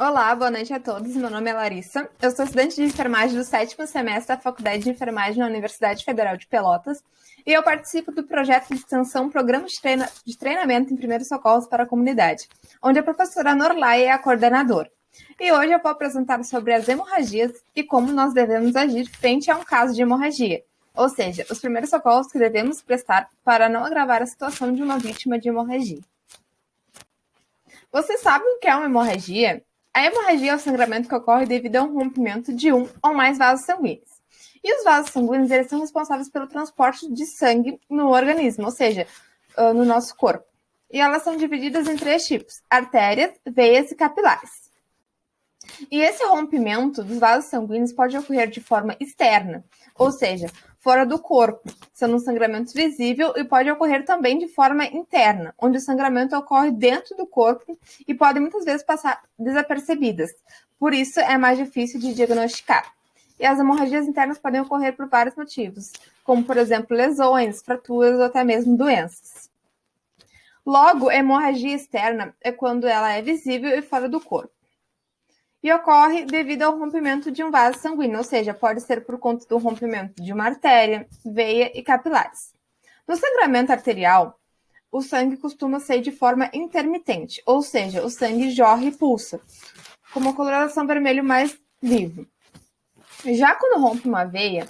Olá, boa noite a todos. Meu nome é Larissa. Eu sou estudante de enfermagem do 7º semestre da Faculdade de Enfermagem na Universidade Federal de Pelotas e eu participo do projeto de extensão Programa de Treinamento em Primeiros Socorros para a Comunidade, onde a professora Norlai é a coordenadora. E hoje eu vou apresentar sobre as hemorragias e como nós devemos agir frente a um caso de hemorragia, ou seja, os primeiros socorros que devemos prestar para não agravar a situação de uma vítima de hemorragia. Você sabe o que é uma hemorragia? A hemorragia é o sangramento que ocorre devido a um rompimento de um ou mais vasos sanguíneos. E os vasos sanguíneos eles são responsáveis pelo transporte de sangue no organismo, ou seja, no nosso corpo. E elas são divididas em 3 tipos: artérias, veias e capilares. E esse rompimento dos vasos sanguíneos pode ocorrer de forma externa, ou seja, fora do corpo, sendo um sangramento visível, e pode ocorrer também de forma interna, onde o sangramento ocorre dentro do corpo e pode muitas vezes passar desapercebidas. Por isso, é mais difícil de diagnosticar. E as hemorragias internas podem ocorrer por vários motivos, como, por exemplo, lesões, fraturas ou até mesmo doenças. Logo, a hemorragia externa é quando ela é visível e fora do corpo. E ocorre devido ao rompimento de um vaso sanguíneo, ou seja, pode ser por conta do rompimento de uma artéria, veia e capilares. No sangramento arterial, o sangue costuma ser de forma intermitente, ou seja, o sangue jorra e pulsa, com uma coloração vermelho mais vivo. Já quando rompe uma veia,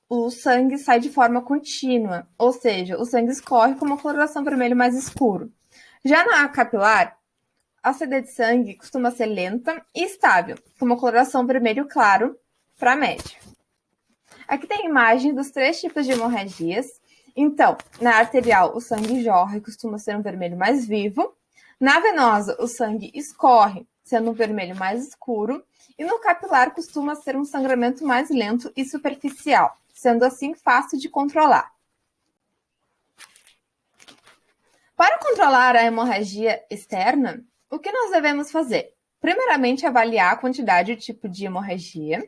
o sangue sai de forma contínua, ou seja, o sangue escorre com uma coloração vermelho mais escuro. Já na capilar, a saída de sangue costuma ser lenta e estável, com uma coloração vermelho claro para média. Aqui tem a imagem dos 3 tipos de hemorragias. Então, na arterial, o sangue jorra e costuma ser um vermelho mais vivo. Na venosa, o sangue escorre, sendo um vermelho mais escuro. E no capilar, costuma ser um sangramento mais lento e superficial, sendo assim fácil de controlar. Para controlar a hemorragia externa, o que nós devemos fazer? Primeiramente, avaliar a quantidade e o tipo de hemorragia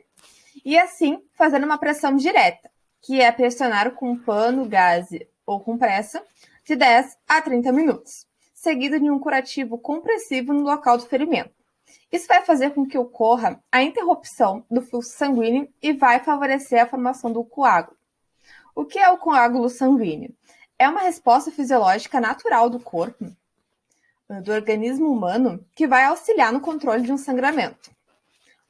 e, assim, fazer uma pressão direta, que é pressionar com pano, gaze ou compressa de 10 a 30 minutos, seguido de um curativo compressivo no local do ferimento. Isso vai fazer com que ocorra a interrupção do fluxo sanguíneo e vai favorecer a formação do coágulo. O que é o coágulo sanguíneo? É uma resposta fisiológica natural do corpo, do organismo humano, que vai auxiliar no controle de um sangramento.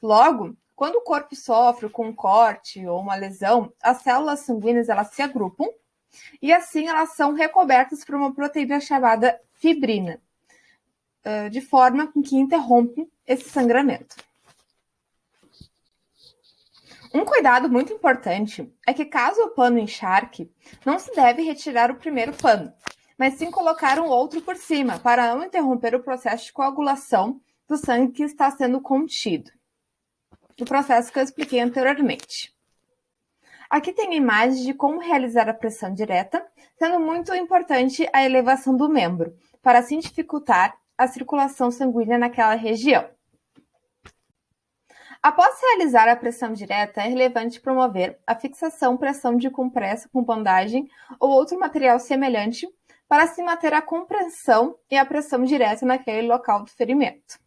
Logo, quando o corpo sofre com um corte ou uma lesão, as células sanguíneas elas se agrupam e assim elas são recobertas por uma proteína chamada fibrina, de forma que interrompe esse sangramento. Um cuidado muito importante é que, caso o pano encharque, não se deve retirar o primeiro pano, mas sim colocar um outro por cima, para não interromper o processo de coagulação do sangue que está sendo contido. O processo que eu expliquei anteriormente. Aqui tem a imagem de como realizar a pressão direta, sendo muito importante a elevação do membro, para assim dificultar a circulação sanguínea naquela região. Após realizar a pressão direta, é relevante promover a fixação pressão de compressa com bandagem ou outro material semelhante para assim manter a compressão e a pressão direta naquele local do ferimento.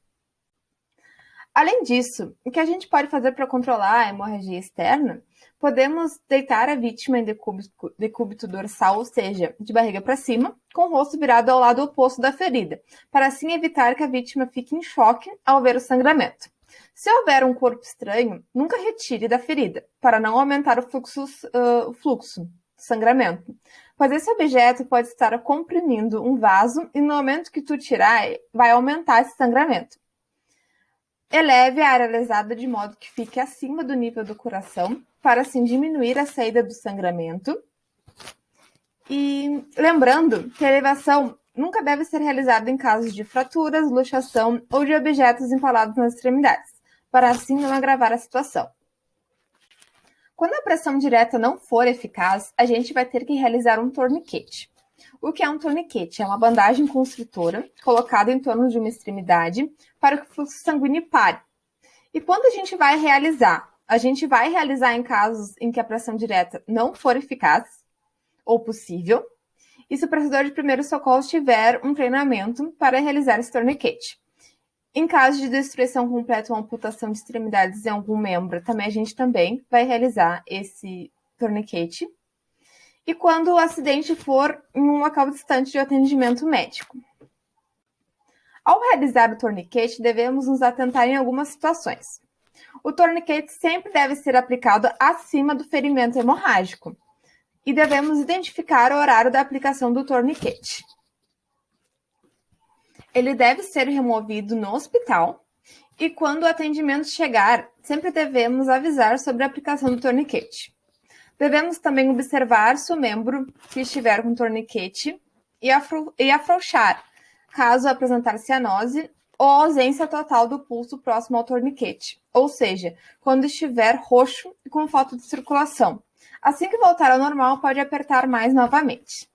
Além disso, o que a gente pode fazer para controlar a hemorragia externa? Podemos deitar a vítima em decúbito dorsal, ou seja, de barriga para cima, com o rosto virado ao lado oposto da ferida, para assim evitar que a vítima fique em choque ao ver o sangramento. Se houver um corpo estranho, nunca retire da ferida, para não aumentar o fluxo, sangramento, pois esse objeto pode estar comprimindo um vaso e no momento que tu tirar, vai aumentar esse sangramento. Eleve a área lesada de modo que fique acima do nível do coração, para assim diminuir a saída do sangramento. E lembrando que a elevação nunca deve ser realizada em casos de fraturas, luxação ou de objetos empalados nas extremidades, para assim não agravar a situação. Quando a pressão direta não for eficaz, a gente vai ter que realizar um torniquete. O que é um torniquete? É uma bandagem constritora colocada em torno de uma extremidade para que o fluxo sanguíneo pare. E quando a gente vai realizar? A gente vai realizar em casos em que a pressão direta não for eficaz ou possível, e se o prestador de primeiros socorros tiver um treinamento para realizar esse torniquete. Em caso de destruição completa ou amputação de extremidades em algum membro, a gente também vai realizar esse torniquete. E quando o acidente for em um local distante de atendimento médico. Ao realizar o torniquete, devemos nos atentar em algumas situações. O torniquete sempre deve ser aplicado acima do ferimento hemorrágico e devemos identificar o horário da aplicação do torniquete. Ele deve ser removido no hospital e quando o atendimento chegar, sempre devemos avisar sobre a aplicação do torniquete. Devemos também observar se o membro que estiver com torniquete e afrouxar, caso apresentar cianose ou ausência total do pulso próximo ao torniquete, ou seja, quando estiver roxo e com falta de circulação. Assim que voltar ao normal, pode apertar mais novamente.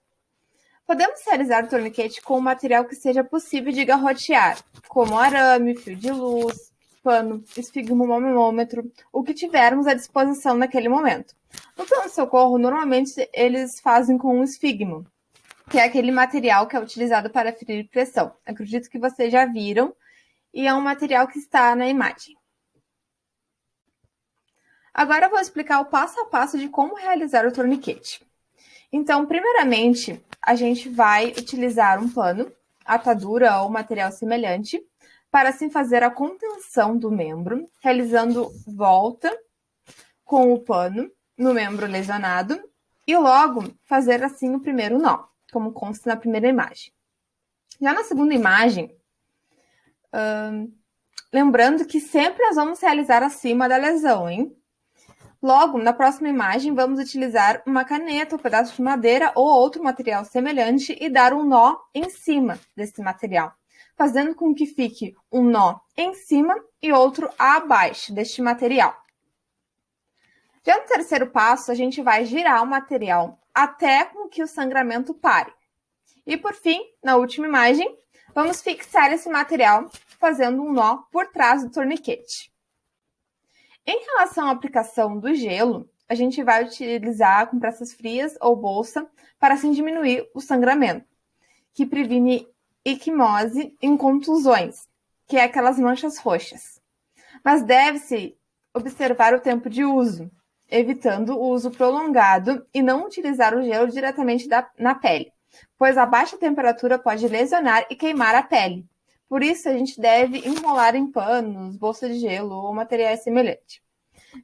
Podemos realizar o torniquete com um material que seja possível de garrotear, como arame, fio de luz, pano, esfigmomômetro, o que tivermos à disposição naquele momento. No pronto-socorro, normalmente eles fazem com um esfigmo, que é aquele material que é utilizado para ferir pressão. Acredito que vocês já viram, e é um material que está na imagem. Agora eu vou explicar o passo a passo de como realizar o torniquete. Então, primeiramente, a gente vai utilizar um pano, atadura ou material semelhante, para assim fazer a contenção do membro, realizando volta com o pano no membro lesionado e logo fazer assim o primeiro nó, como consta na primeira imagem. Já na segunda imagem, lembrando que sempre nós vamos realizar acima da lesão, hein? Logo, na próxima imagem, vamos utilizar uma caneta, um pedaço de madeira ou outro material semelhante e dar um nó em cima desse material, fazendo com que fique um nó em cima e outro abaixo deste material. Já no terceiro passo, a gente vai girar o material até com que o sangramento pare. E por fim, na última imagem, vamos fixar esse material fazendo um nó por trás do torniquete. Em relação à aplicação do gelo, a gente vai utilizar compressas frias ou bolsa para assim diminuir o sangramento, que previne equimose em contusões, que é aquelas manchas roxas. Mas deve-se observar o tempo de uso, evitando o uso prolongado e não utilizar o gelo diretamente na pele, pois a baixa temperatura pode lesionar e queimar a pele. Por isso, a gente deve enrolar em panos, bolsa de gelo ou materiais semelhantes.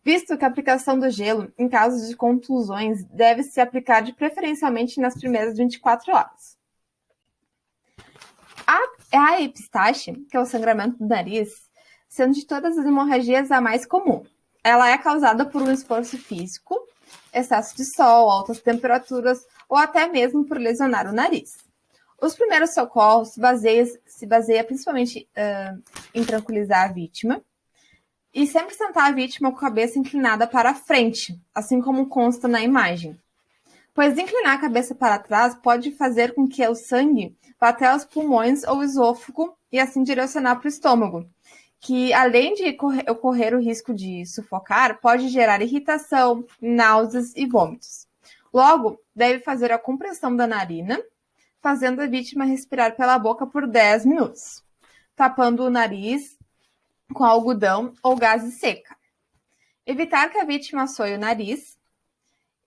Visto que a aplicação do gelo, em casos de contusões, deve se aplicar preferencialmente nas primeiras 24 horas. A epistaxe, que é o sangramento do nariz, sendo de todas as hemorragias a mais comum. Ela é causada por um esforço físico, excesso de sol, altas temperaturas ou até mesmo por lesionar o nariz. Os primeiros socorros se baseia principalmente em tranquilizar a vítima e sempre sentar a vítima com a cabeça inclinada para a frente, assim como consta na imagem. Pois inclinar a cabeça para trás pode fazer com que o sangue vá até os pulmões ou esôfago e assim direcionar para o estômago, que além de ocorrer o risco de sufocar, pode gerar irritação, náuseas e vômitos. Logo, deve fazer a compressão da narina, fazendo a vítima respirar pela boca por 10 minutos, tapando o nariz com algodão ou gaze seca. Evitar que a vítima assoie o nariz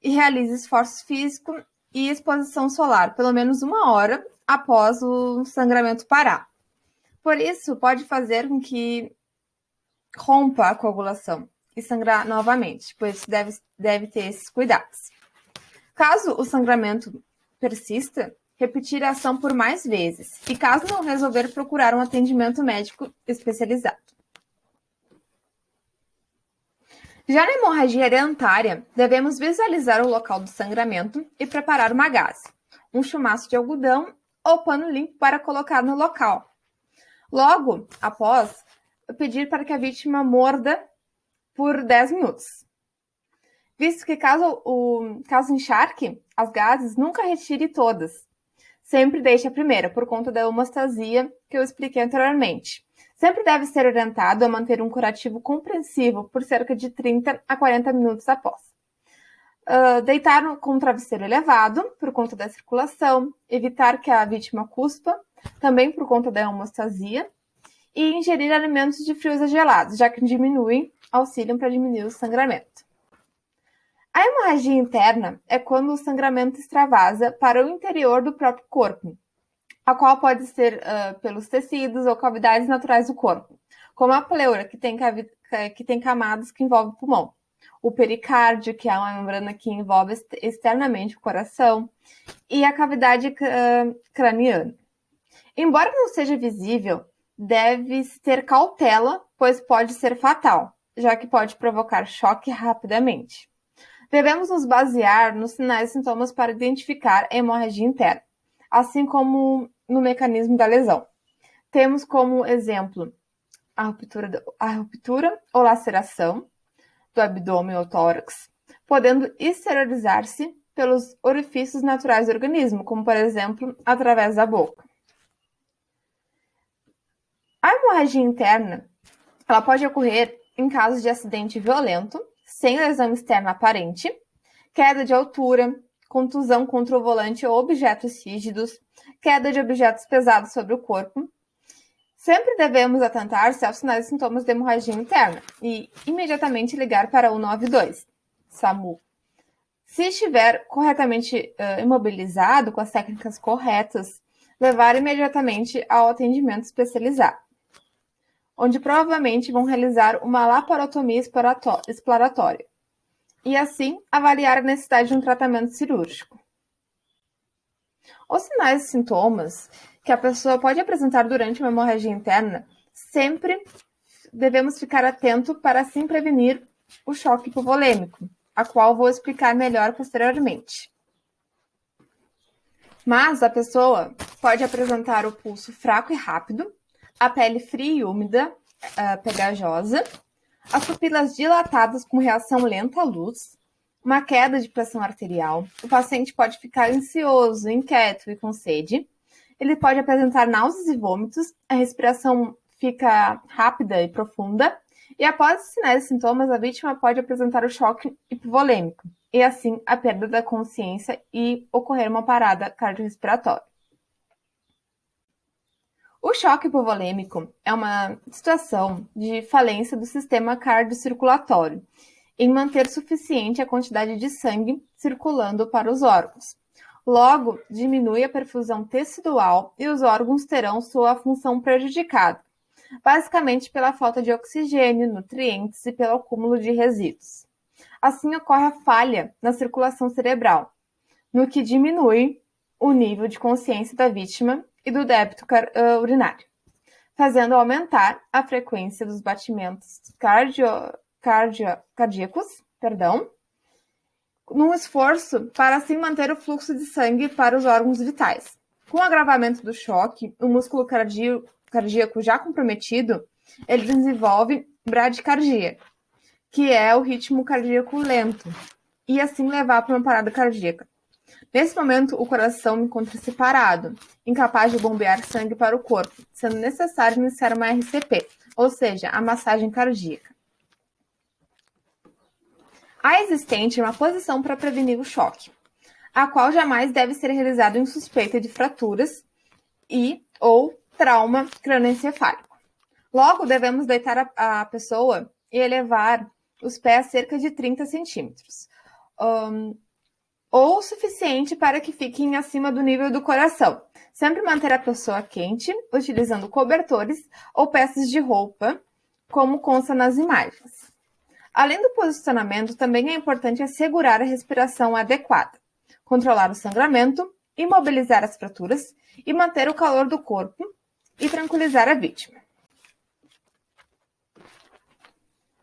e realize esforço físico e exposição solar, pelo menos 1 hora após o sangramento parar. Por isso, pode fazer com que rompa a coagulação e sangrar novamente, pois deve ter esses cuidados. Caso o sangramento persista, repetir a ação por mais vezes e, caso não resolver, procurar um atendimento médico especializado. Já na hemorragia dentária, devemos visualizar o local do sangramento e preparar uma gaze, um chumaço de algodão ou pano limpo para colocar no local. Logo após, pedir para que a vítima morda por 10 minutos. Visto que caso encharque as gases, nunca retire todas. Sempre deixe a primeira, por conta da hemostasia que eu expliquei anteriormente. Sempre deve ser orientado a manter um curativo compreensivo por cerca de 30 a 40 minutos após. Deitar com o travesseiro elevado, por conta da circulação. Evitar que a vítima cuspa, também por conta da hemostasia. e ingerir alimentos de frios a gelados, já que auxiliam para diminuir o sangramento. A hemorragia interna é quando o sangramento extravasa para o interior do próprio corpo, a qual pode ser pelos tecidos ou cavidades naturais do corpo, como a pleura, que tem camadas que envolvem o pulmão, o pericárdio, que é uma membrana que envolve externamente o coração, e a cavidade craniana. Embora não seja visível, deve-se ter cautela, pois pode ser fatal, já que pode provocar choque rapidamente. Devemos nos basear nos sinais e sintomas para identificar a hemorragia interna, assim como no mecanismo da lesão. Temos como exemplo a ruptura ou laceração do abdômen ou tórax, podendo exteriorizar-se pelos orifícios naturais do organismo, como, por exemplo, através da boca. A hemorragia interna ela pode ocorrer em casos de acidente violento, sem lesão externa aparente, queda de altura, contusão contra o volante ou objetos rígidos, queda de objetos pesados sobre o corpo. Sempre devemos atentar-se aos sinais e sintomas de hemorragia interna e imediatamente ligar para o 192, SAMU. Se estiver corretamente imobilizado, com as técnicas corretas, levar imediatamente ao atendimento especializado, onde provavelmente vão realizar uma laparotomia exploratória e, assim, avaliar a necessidade de um tratamento cirúrgico. Os sinais e sintomas que a pessoa pode apresentar durante uma hemorragia interna, sempre devemos ficar atento para assim prevenir o choque hipovolêmico, a qual vou explicar melhor posteriormente. Mas a pessoa pode apresentar o pulso fraco e rápido, a pele fria e úmida, pegajosa, as pupilas dilatadas com reação lenta à luz, uma queda de pressão arterial. O paciente pode ficar ansioso, inquieto e com sede. Ele pode apresentar náuseas e vômitos, a respiração fica rápida e profunda. E após os sinais e sintomas, a vítima pode apresentar o choque hipovolêmico e, assim, a perda da consciência e ocorrer uma parada cardiorrespiratória. O choque hipovolêmico é uma situação de falência do sistema cardiocirculatório em manter suficiente a quantidade de sangue circulando para os órgãos. Logo, diminui a perfusão tecidual e os órgãos terão sua função prejudicada, basicamente pela falta de oxigênio, nutrientes e pelo acúmulo de resíduos. Assim, ocorre a falha na circulação cerebral, no que diminui o nível de consciência da vítima e do débito urinário, fazendo aumentar a frequência dos batimentos cardíacos, num esforço para assim manter o fluxo de sangue para os órgãos vitais. Com o agravamento do choque, o músculo cardíaco já comprometido, ele desenvolve bradicardia, que é o ritmo cardíaco lento, e assim levar para uma parada cardíaca. Nesse momento, o coração encontra-se parado, incapaz de bombear sangue para o corpo, sendo necessário iniciar uma RCP, ou seja, a massagem cardíaca. Há existente uma posição para prevenir o choque, a qual jamais deve ser realizada em suspeita de fraturas ou trauma crânioencefálico. Logo, devemos deitar a pessoa e elevar os pés cerca de 30 centímetros, ou o suficiente para que fiquem acima do nível do coração. Sempre manter a pessoa quente, utilizando cobertores ou peças de roupa, como consta nas imagens. Além do posicionamento, também é importante assegurar a respiração adequada, controlar o sangramento, imobilizar as fraturas e manter o calor do corpo e tranquilizar a vítima.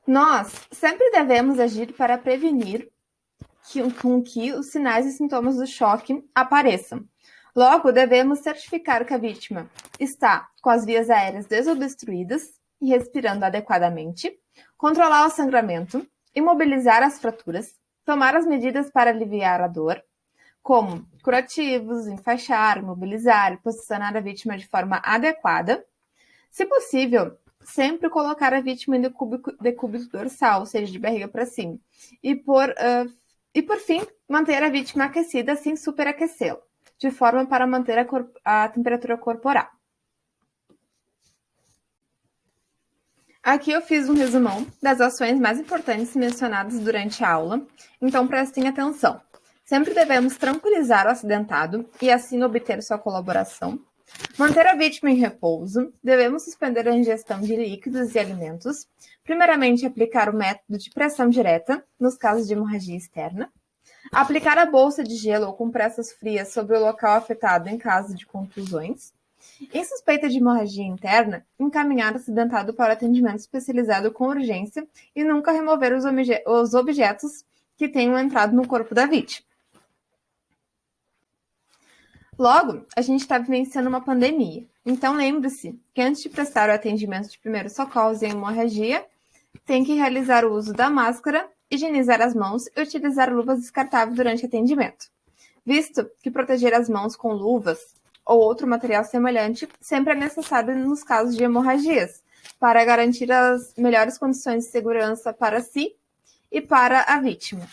Nós sempre devemos agir para prevenir que os sinais e sintomas do choque apareçam. Logo, devemos certificar que a vítima está com as vias aéreas desobstruídas e respirando adequadamente, controlar o sangramento, imobilizar as fraturas, tomar as medidas para aliviar a dor, como curativos, enfaixar, imobilizar e posicionar a vítima de forma adequada. Se possível, sempre colocar a vítima em decúbito dorsal, ou seja, de barriga para cima, e por fim, manter a vítima aquecida sem superaquecê-la, de forma para manter a temperatura corporal. Aqui eu fiz um resumão das ações mais importantes mencionadas durante a aula, então prestem atenção. Sempre devemos tranquilizar o acidentado e assim obter sua colaboração. Manter a vítima em repouso. Devemos suspender a ingestão de líquidos e alimentos. Primeiramente, aplicar o método de pressão direta, nos casos de hemorragia externa. Aplicar a bolsa de gelo ou compressas frias sobre o local afetado em caso de contusões. Em suspeita de hemorragia interna, encaminhar o acidentado para atendimento especializado com urgência e nunca remover os objetos que tenham entrado no corpo da vítima. Logo, a gente está vivenciando uma pandemia. Então, lembre-se que antes de prestar o atendimento de primeiros socorros em hemorragia, tem que realizar o uso da máscara, higienizar as mãos e utilizar luvas descartáveis durante o atendimento. Visto que proteger as mãos com luvas ou outro material semelhante sempre é necessário nos casos de hemorragias, para garantir as melhores condições de segurança para si e para a vítima.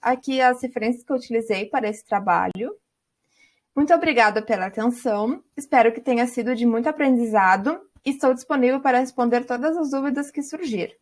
Aqui as referências que eu utilizei para esse trabalho. Muito obrigada pela atenção, espero que tenha sido de muito aprendizado e estou disponível para responder todas as dúvidas que surgirem.